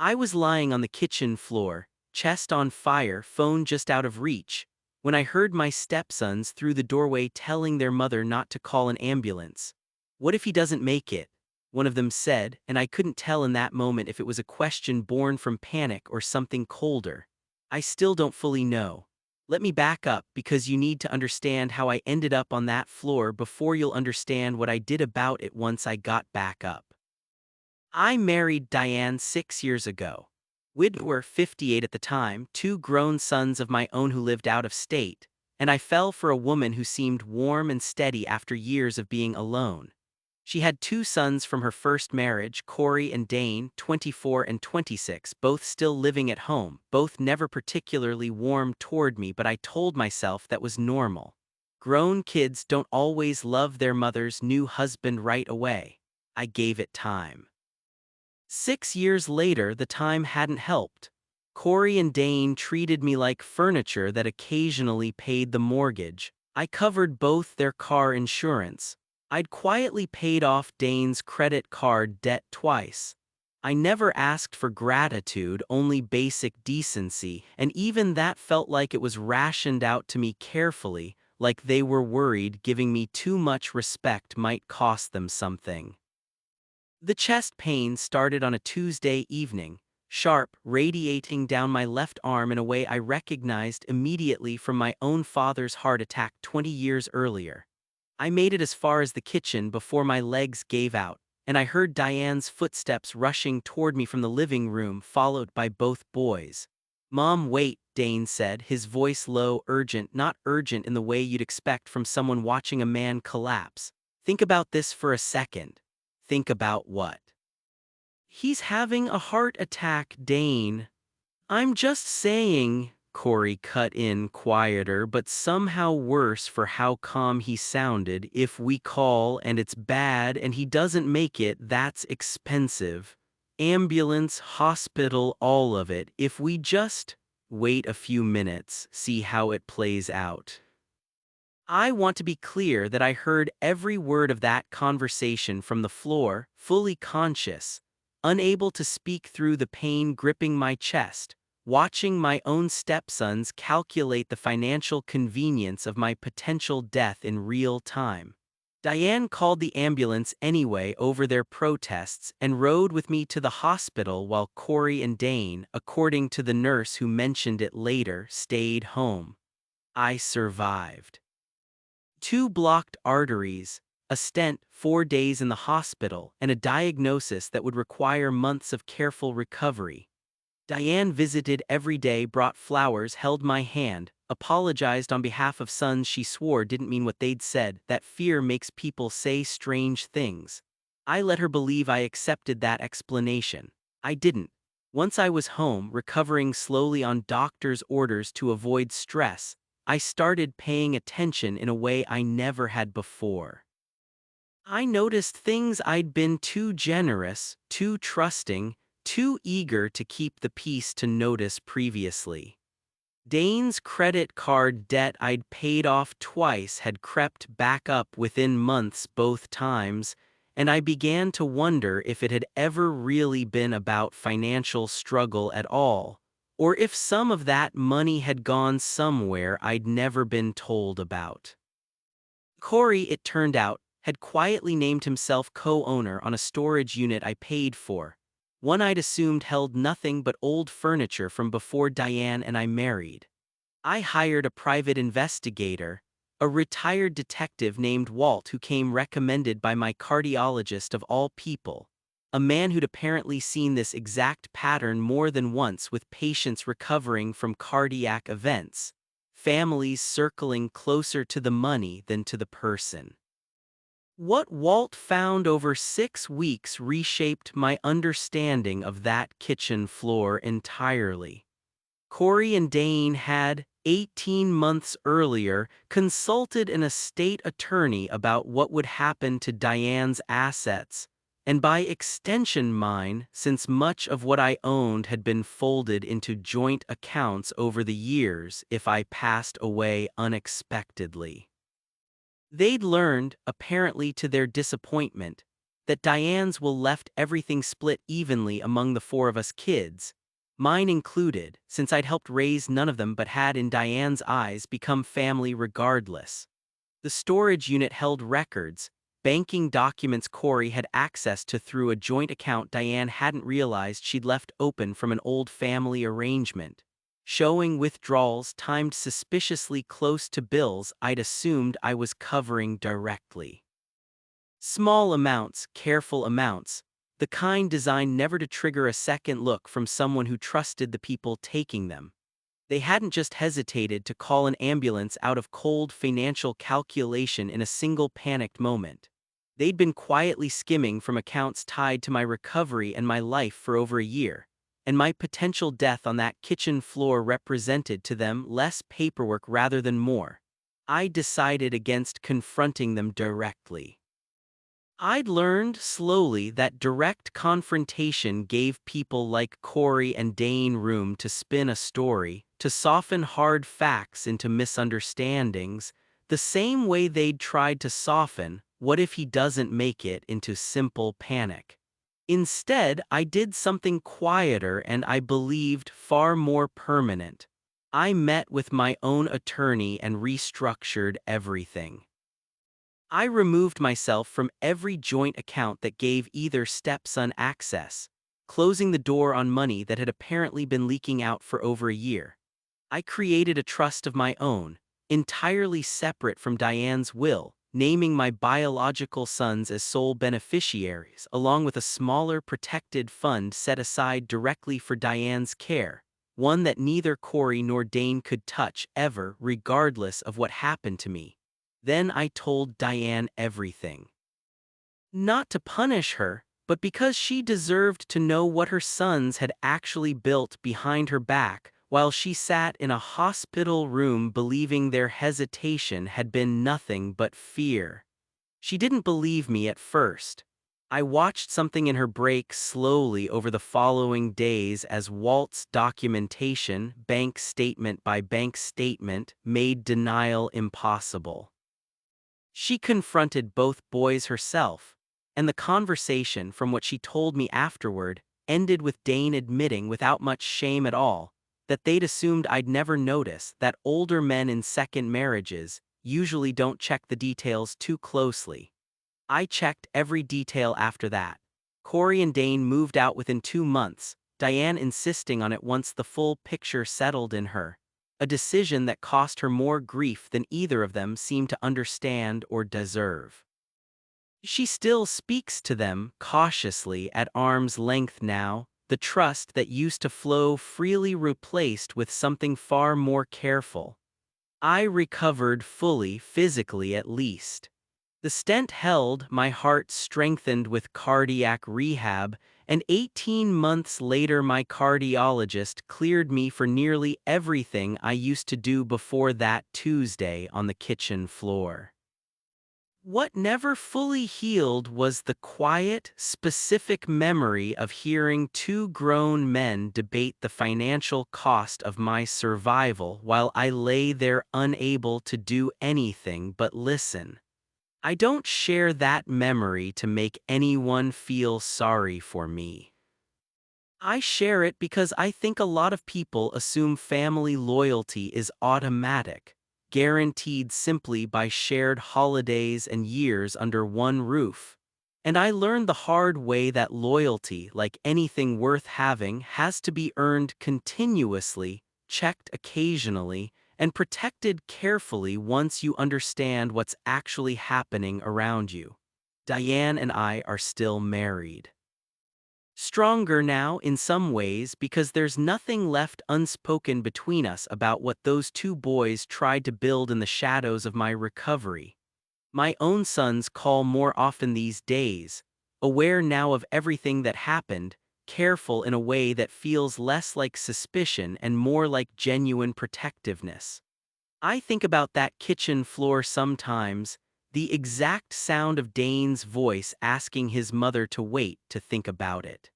I was lying on the kitchen floor, chest on fire, phone just out of reach, when I heard my stepsons through the doorway telling their mother not to call an ambulance. "What if he doesn't make it?" one of them said, and I couldn't tell in that moment if it was a question born from panic or something colder. I still don't fully know. Let me back up because you need to understand how I ended up on that floor before you'll understand what I did about it once I got back up. I married Diane 6 years ago. We were 58 at the time, two grown sons of my own who lived out of state, and I fell for a woman who seemed warm and steady after years of being alone. She had two sons from her first marriage, Corey and Dane, 24 and 26, both still living at home, both never particularly warm toward me, but I told myself that was normal. Grown kids don't always love their mother's new husband right away. I gave it time. 6 years later, the time hadn't helped. Corey and Dane treated me like furniture that occasionally paid the mortgage. I covered both their car insurance. I'd quietly paid off Dane's credit card debt twice. I never asked for gratitude, only basic decency, and even that felt like it was rationed out to me carefully, like they were worried giving me too much respect might cost them something. The chest pain started on a Tuesday evening, sharp, radiating down my left arm in a way I recognized immediately from my own father's heart attack 20 years earlier. I made it as far as the kitchen before my legs gave out, and I heard Diane's footsteps rushing toward me from the living room, followed by both boys. "Mom, wait," Dane said, his voice low, urgent, not urgent in the way you'd expect from someone watching a man collapse. "Think about this for a second." "Think about what?" "He's having a heart attack, Dane." "I'm just saying," Corey cut in, quieter but somehow worse for how calm he sounded, "if we call and it's bad and he doesn't make it, that's expensive. Ambulance, hospital, all of it. If we just wait a few minutes, see how it plays out." I want to be clear that I heard every word of that conversation from the floor, fully conscious, unable to speak through the pain gripping my chest, watching my own stepsons calculate the financial convenience of my potential death in real time. Diane called the ambulance anyway over their protests and rode with me to the hospital while Corey and Dane, according to the nurse who mentioned it later, stayed home. I survived. Two blocked arteries, a stent, 4 days in the hospital, and a diagnosis that would require months of careful recovery. Diane visited every day, brought flowers, held my hand, apologized on behalf of sons she swore didn't mean what they'd said. That fear makes people say strange things. I let her believe I accepted that explanation. I didn't. Once I was home, recovering slowly on doctor's orders to avoid stress, I started paying attention in a way I never had before. I noticed things I'd been too generous, too trusting, too eager to keep the peace to notice previously. Dane's credit card debt I'd paid off twice had crept back up within months both times, and I began to wonder if it had ever really been about financial struggle at all, or if some of that money had gone somewhere I'd never been told about. Corey, it turned out, had quietly named himself co-owner on a storage unit I paid for, one I'd assumed held nothing but old furniture from before Diane and I married. I hired a private investigator, a retired detective named Walt who came recommended by my cardiologist of all people, a man who'd apparently seen this exact pattern more than once with patients recovering from cardiac events, families circling closer to the money than to the person. What Walt found over 6 weeks reshaped my understanding of that kitchen floor entirely. Corey and Dane had, 18 months earlier, consulted an estate attorney about what would happen to Diane's assets, and by extension mine, since much of what I owned had been folded into joint accounts over the years if I passed away unexpectedly. They'd learned, apparently to their disappointment, that Diane's will left everything split evenly among the four of us kids, mine included, since I'd helped raise none of them but had in Diane's eyes become family regardless. The storage unit held records, banking documents Corey had access to through a joint account Diane hadn't realized she'd left open from an old family arrangement, showing withdrawals timed suspiciously close to bills I'd assumed I was covering directly. Small amounts, careful amounts, the kind designed never to trigger a second look from someone who trusted the people taking them. They hadn't just hesitated to call an ambulance out of cold financial calculation in a single panicked moment. They'd been quietly skimming from accounts tied to my recovery and my life for over a year, and my potential death on that kitchen floor represented to them less paperwork rather than more. I decided against confronting them directly. I'd learned slowly that direct confrontation gave people like Corey and Dane room to spin a story, to soften hard facts into misunderstandings, the same way they'd tried to soften "what if he doesn't make it" into simple panic. Instead, I did something quieter and I believed far more permanent. I met with my own attorney and restructured everything. I removed myself from every joint account that gave either stepson access, closing the door on money that had apparently been leaking out for over a year. I created a trust of my own, entirely separate from Diane's will, naming my biological sons as sole beneficiaries, along with a smaller protected fund set aside directly for Diane's care, one that neither Corey nor Dane could touch ever, regardless of what happened to me. Then I told Diane everything. Not to punish her, but because she deserved to know what her sons had actually built behind her back while she sat in a hospital room believing their hesitation had been nothing but fear. She didn't believe me at first. I watched something in her break slowly over the following days as Walt's documentation, bank statement by bank statement, made denial impossible. She confronted both boys herself, and the conversation, from what she told me afterward, ended with Dane admitting without much shame at all that they'd assumed I'd never notice that older men in second marriages usually don't check the details too closely. I checked every detail after that. Corey and Dane moved out within 2 months, Diane insisting on it once the full picture settled in her, a decision that cost her more grief than either of them seemed to understand or deserve. She still speaks to them cautiously at arm's length now, the trust that used to flow freely replaced with something far more careful. I recovered fully, physically at least. The stent held, my heart strengthened with cardiac rehab, and 18 months later my cardiologist cleared me for nearly everything I used to do before that Tuesday on the kitchen floor. What never fully healed was the quiet, specific memory of hearing two grown men debate the financial cost of my survival while I lay there unable to do anything but listen. I don't share that memory to make anyone feel sorry for me. I share it because I think a lot of people assume family loyalty is automatic, guaranteed simply by shared holidays and years under one roof. And I learned the hard way that loyalty, like anything worth having, has to be earned continuously, checked occasionally, and protected carefully once you understand what's actually happening around you. Diane and I are still married. Stronger now in some ways because there's nothing left unspoken between us about what those two boys tried to build in the shadows of my recovery. My own sons call more often these days, aware now of everything that happened, careful in a way that feels less like suspicion and more like genuine protectiveness. I think about that kitchen floor sometimes, the exact sound of Dane's voice asking his mother to wait to think about it.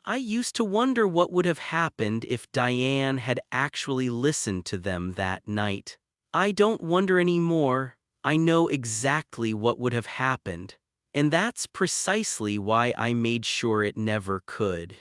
I used to wonder what would have happened if Diane had actually listened to them that night. I don't wonder anymore. I know exactly what would have happened. And that's precisely why I made sure it never could.